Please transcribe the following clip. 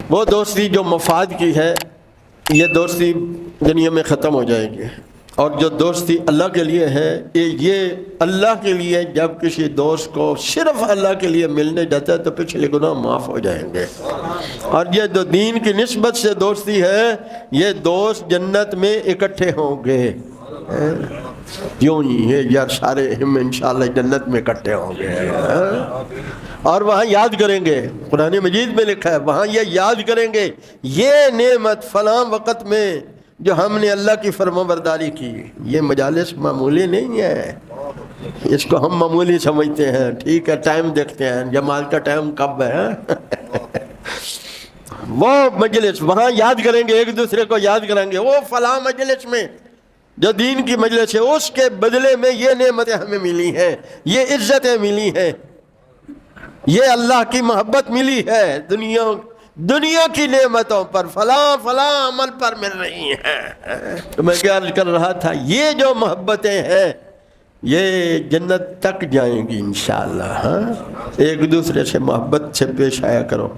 وہ دوستی جو مفاد کی ہے، یہ دوستی دنیا میں ختم ہو جائے گی، اور جو دوستی اللہ کے لیے ہے یہ اللہ کے لیے جب کسی دوست کو صرف اللہ کے لیے ملنے جاتا ہے تو پچھلے گناہ معاف ہو جائیں گے۔ اور یہ جو دین کی نسبت سے دوستی ہے، یہ دوست جنت میں اکٹھے ہوں گے، یوں ہی ہے یار سارے ہم انشاءاللہ جنت میں اکٹھے ہوں گے، اور وہاں یاد کریں گے۔ قرآن مجید میں لکھا ہے وہاں یہ یاد کریں گے یہ نعمت فلاں وقت میں جو ہم نے اللہ کی فرما برداری کی۔ یہ مجالس معمولی نہیں ہے، اس کو ہم معمولی سمجھتے ہیں، ٹھیک ہے ٹائم دیکھتے ہیں جماعت کا ٹائم کب ہے۔ وہ مجلس وہاں یاد کریں گے، ایک دوسرے کو یاد کریں گے، وہ فلاں مجلس میں جو دین کی مجلس ہے اس کے بدلے میں یہ نعمتیں ہمیں ملی ہیں، یہ عزتیں ملی ہیں، یہ اللہ کی محبت ملی ہے، دنیا کی نعمتوں پر فلاں فلاں عمل پر مل رہی ہیں۔ تو میں کیا کر رہا تھا، یہ جو محبتیں ہیں یہ جنت تک جائیں گی انشاءاللہ۔ ایک دوسرے سے محبت سے پیش آیا کرو۔